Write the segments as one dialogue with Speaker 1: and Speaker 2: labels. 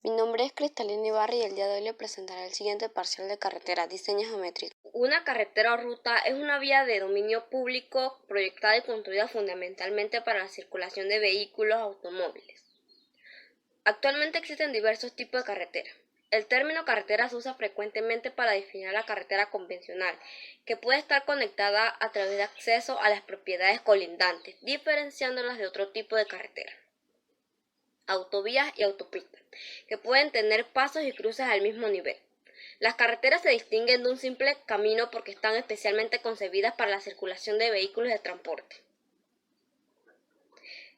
Speaker 1: Mi nombre es Cristalina Ibarra y el día de hoy le presentaré el siguiente parcial de carretera, diseño geométrico.
Speaker 2: Una carretera o ruta es una vía de dominio público proyectada y construida fundamentalmente para la circulación de vehículos automóviles. Actualmente existen diversos tipos de carretera. El término carretera se usa frecuentemente para definir la carretera convencional, que puede estar conectada a través de acceso a las propiedades colindantes, diferenciándolas de otro tipo de carretera. Autovías y autopistas, que pueden tener pasos y cruces al mismo nivel. Las carreteras se distinguen de un simple camino porque están especialmente concebidas para la circulación de vehículos de transporte.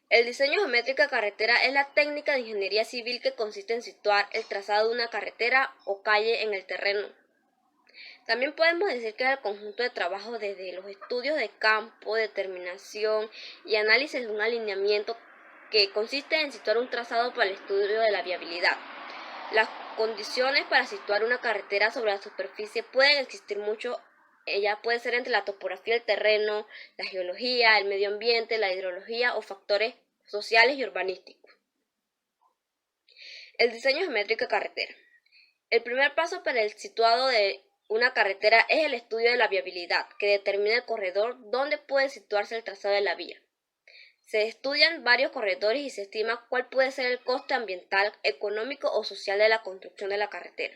Speaker 2: El diseño geométrico de carretera es la técnica de ingeniería civil que consiste en situar el trazado de una carretera o calle en el terreno. También podemos decir que es el conjunto de trabajos desde los estudios de campo, determinación y análisis de un alineamiento que consiste en situar un trazado para el estudio de la viabilidad. Las condiciones para situar una carretera sobre la superficie pueden existir mucho. Ella puede ser entre la topografía del terreno, la geología, el medio ambiente, la hidrología o factores sociales y urbanísticos. El diseño geométrico de carretera. El primer paso para el situado de una carretera es el estudio de la viabilidad, que determina el corredor donde puede situarse el trazado de la vía. Se estudian varios corredores y se estima cuál puede ser el coste ambiental, económico o social de la construcción de la carretera.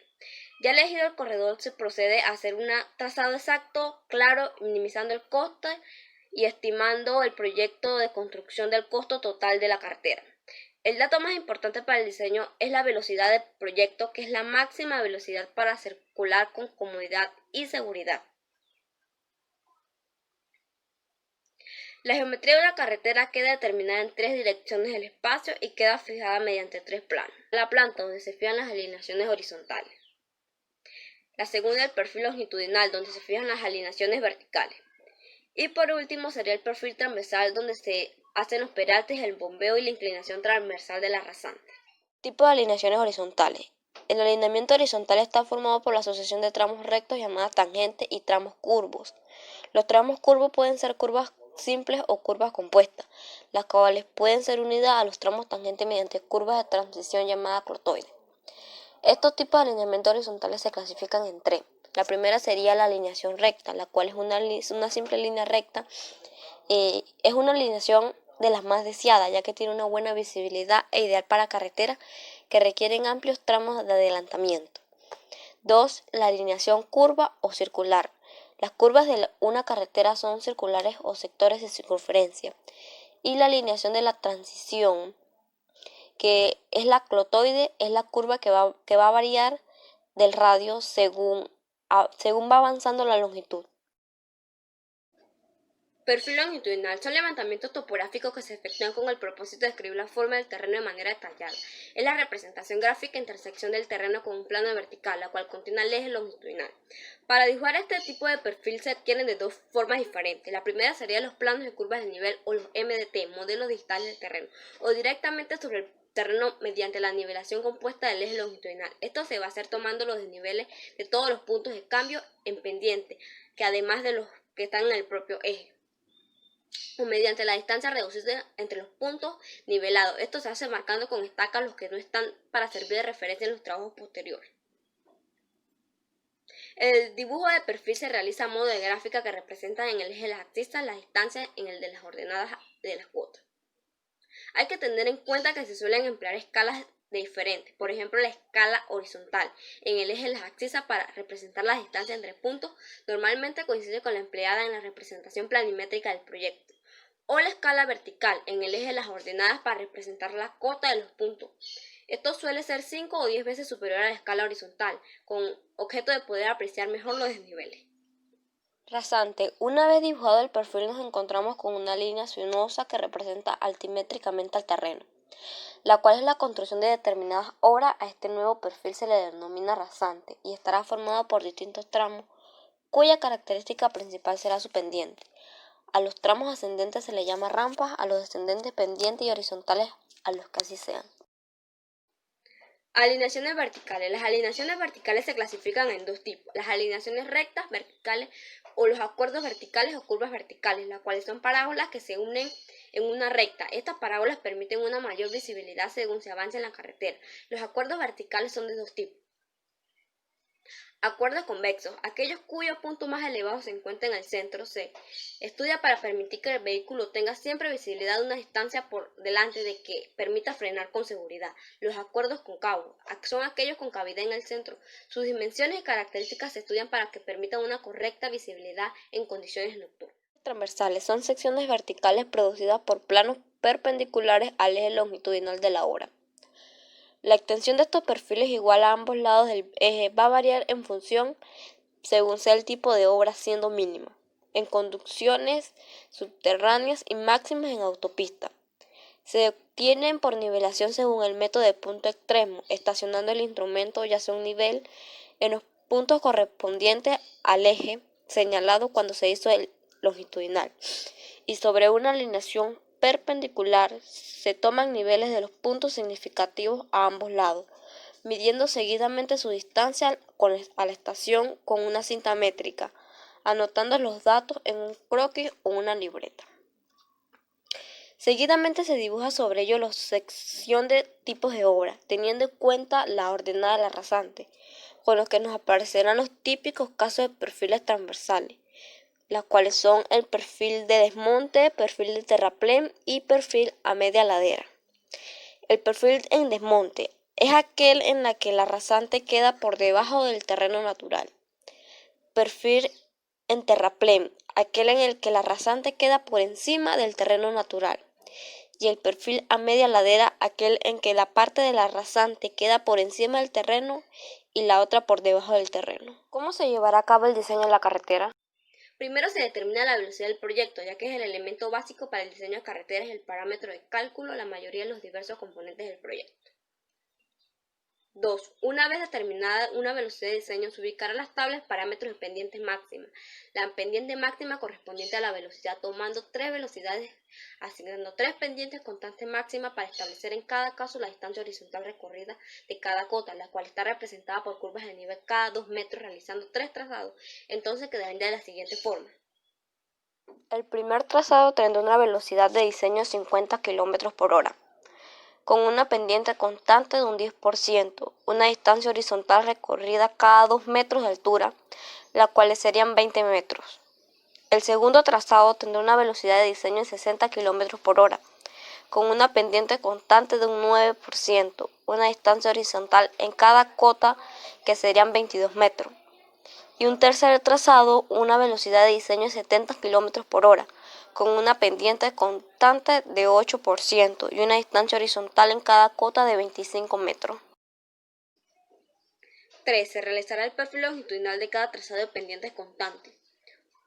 Speaker 2: Ya elegido el corredor, se procede a hacer un trazado exacto, claro, minimizando el coste y estimando el proyecto de construcción del costo total de la carretera. El dato más importante para el diseño es la velocidad del proyecto, que es la máxima velocidad para circular con comodidad y seguridad. La geometría de una carretera queda determinada en tres direcciones del espacio y queda fijada mediante tres planos. La planta, donde se fijan las alineaciones horizontales. La segunda, el perfil longitudinal, donde se fijan las alineaciones verticales. Y por último sería el perfil transversal, donde se hacen los peraltes, el bombeo y la inclinación transversal de la rasante.
Speaker 1: Tipo de alineaciones horizontales. El alineamiento horizontal está formado por la asociación de tramos rectos llamadas tangentes y tramos curvos. Los tramos curvos pueden ser curvas simples o curvas compuestas, las cuales pueden ser unidas a los tramos tangentes mediante curvas de transición llamadas clotoides. Estos tipos de alineamientos horizontales se clasifican en tres. La primera sería la alineación recta, la cual es una simple línea recta. Es una alineación de las más deseadas, ya que tiene una buena visibilidad e ideal para carreteras que requieren amplios tramos de adelantamiento. 2. La alineación curva o circular. Las curvas de una carretera son circulares o sectores de circunferencia. Y la alineación de la transición, que es la clotoide, es la curva que va a variar del radio según va avanzando la longitud.
Speaker 2: Perfil longitudinal son levantamientos topográficos que se efectúan con el propósito de describir la forma del terreno de manera detallada. Es la representación gráfica intersección del terreno con un plano vertical, la cual contiene el eje longitudinal. Para dibujar este tipo de perfil se adquieren de dos formas diferentes. La primera sería los planos de curvas de nivel o los MDT, modelos digitales del terreno, o directamente sobre el terreno mediante la nivelación compuesta del eje longitudinal. Esto se va a hacer tomando los desniveles de todos los puntos de cambio en pendiente, que además de los que están en el propio eje, o mediante la distancia reducida entre los puntos nivelados. Esto se hace marcando con estacas los que no están para servir de referencia en los trabajos posteriores. El dibujo de perfil se realiza a modo de gráfica que representa en el eje de las abscisas las distancias en el de las ordenadas de las cuotas. Hay que tener en cuenta que se suelen emplear escalas diferentes, por ejemplo la escala horizontal en el eje de las abscisas para representar las distancias entre puntos, normalmente coincide con la empleada en la representación planimétrica del proyecto, o la escala vertical en el eje de las ordenadas para representar la cota de los puntos. Esto suele ser 5 o 10 veces superior a la escala horizontal, con objeto de poder apreciar mejor los desniveles.
Speaker 1: Rasante. Una vez dibujado el perfil nos encontramos con una línea sinuosa que representa altimétricamente al terreno, la cual es la construcción de determinadas obras. A este nuevo perfil se le denomina rasante y estará formado por distintos tramos, cuya característica principal será su pendiente. A los tramos ascendentes se le llama rampas, a los descendentes pendientes y horizontales a los que así sean.
Speaker 2: Alineaciones verticales. Las alineaciones verticales se clasifican en dos tipos: las alineaciones rectas verticales o los acuerdos verticales o curvas verticales, las cuales son parábolas que se unen en una recta. Estas parábolas permiten una mayor visibilidad según se avanza en la carretera. Los acuerdos verticales son de dos tipos. Acuerdos convexos, aquellos cuyo punto más elevado se encuentra en el centro, se estudia para permitir que el vehículo tenga siempre visibilidad de una distancia por delante de que permita frenar con seguridad. Los acuerdos cóncavos son aquellos con cavidad en el centro. Sus dimensiones y características se estudian para que permitan una correcta visibilidad en condiciones nocturnas.
Speaker 1: Transversales son secciones verticales producidas por planos perpendiculares al eje longitudinal de la obra. La extensión de estos perfiles igual a ambos lados del eje va a variar en función según sea el tipo de obra, siendo mínima en conducciones subterráneas y máximas en autopista. Se obtienen por nivelación según el método de punto extremo, estacionando el instrumento ya sea un nivel en los puntos correspondientes al eje señalado cuando se hizo el longitudinal, y sobre una alineación perpendicular se toman niveles de los puntos significativos a ambos lados, midiendo seguidamente su distancia a la estación con una cinta métrica, anotando los datos en un croquis o una libreta. Seguidamente se dibuja sobre ello la sección de tipos de obra, teniendo en cuenta la ordenada de la rasante, con los que nos aparecerán los típicos casos de perfiles transversales, las cuales son el perfil de desmonte, perfil de terraplén y perfil a media ladera. El perfil en desmonte es aquel en la que la rasante queda por debajo del terreno natural. Perfil en terraplén, aquel en el que la rasante queda por encima del terreno natural. Y el perfil a media ladera, aquel en que la parte de la rasante queda por encima del terreno y la otra por debajo del terreno. ¿Cómo se llevará a cabo el diseño de la carretera?
Speaker 2: Primero se determina la velocidad del proyecto, ya que es el elemento básico para el diseño de carreteras y el parámetro de cálculo de la mayoría de los diversos componentes del proyecto. 2. Una vez determinada una velocidad de diseño, se ubicarán las tablas parámetros de pendientes máximas. La pendiente máxima correspondiente a la velocidad, tomando 3 velocidades, asignando 3 pendientes constantes máximas para establecer en cada caso la distancia horizontal recorrida de cada cota, la cual está representada por curvas de nivel cada 2 metros, realizando 3 trazados. Entonces quedarían de la siguiente forma.
Speaker 1: El primer trazado tendrá una velocidad de diseño de 50 km por hora. Con una pendiente constante de un 10%, una distancia horizontal recorrida cada 2 metros de altura, las cuales serían 20 metros. El segundo trazado tendrá una velocidad de diseño de 60 km por hora, con una pendiente constante de un 9%, una distancia horizontal en cada cota que serían 22 metros. Y un tercer trazado, una velocidad de diseño de 70 km por hora, con una pendiente constante de 8% y una distancia horizontal en cada cota de 25 metros.
Speaker 2: 3. Se realizará el perfil longitudinal de cada trazado de pendientes constantes.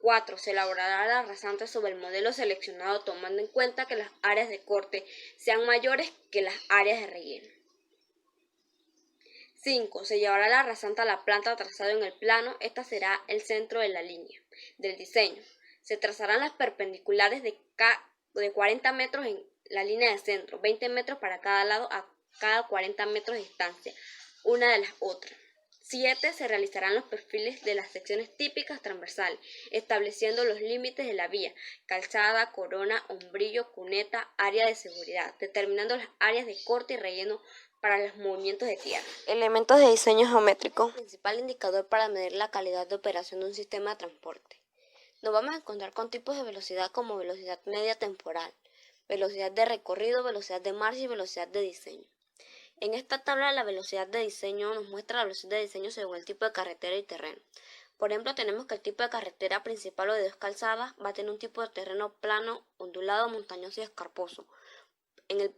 Speaker 2: 4. Se elaborará la rasante sobre el modelo seleccionado tomando en cuenta que las áreas de corte sean mayores que las áreas de relleno. 5. Se llevará la rasante a la planta trazada en el plano. Esta será el centro de la línea del diseño. Se trazarán las perpendiculares de 40 metros en la línea de centro, 20 metros para cada lado a cada 40 metros de distancia, una de las otras. 7. Se realizarán los perfiles de las secciones típicas transversales, estableciendo los límites de la vía, calzada, corona, hombrillo, cuneta, área de seguridad, determinando las áreas de corte y relleno para los movimientos de tierra.
Speaker 1: Elementos de diseño geométrico.
Speaker 2: El principal indicador para medir la calidad de operación de un sistema de transporte. Nos vamos a encontrar con tipos de velocidad como velocidad media temporal, velocidad de recorrido, velocidad de marcha y velocidad de diseño. En esta tabla la velocidad de diseño nos muestra la velocidad de diseño según el tipo de carretera y terreno. Por ejemplo, tenemos que el tipo de carretera principal o de 2 calzadas va a tener un tipo de terreno plano, ondulado, montañoso y escarposo. En el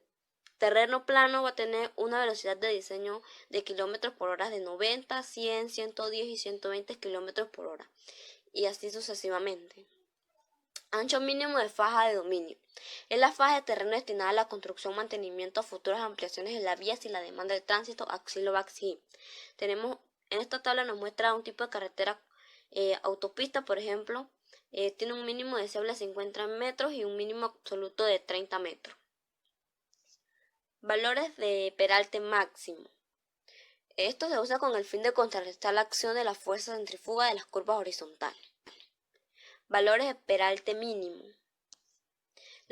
Speaker 2: terreno plano va a tener una velocidad de diseño de kilómetros por hora de 90, 100, 110 y 120 kilómetros por hora. Y así sucesivamente. Ancho mínimo de faja de dominio. Es la faja de terreno destinada a la construcción, mantenimiento o futuras ampliaciones de la vía si la demanda del tránsito así lo va a exigir. En esta tabla nos muestra un tipo de carretera autopista, por ejemplo, tiene un mínimo deseable de 50 metros y un mínimo absoluto de 30 metros. Valores de peralte máximo. Esto se usa con el fin de contrarrestar la acción de la fuerza centrífuga de las curvas horizontales. Valores de peralte mínimo.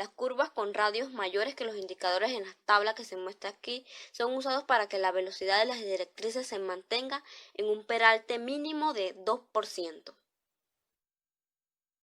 Speaker 2: Las curvas con radios mayores que los indicadores en la tabla que se muestra aquí son usados para que la velocidad de las directrices se mantenga en un peralte mínimo de 2%.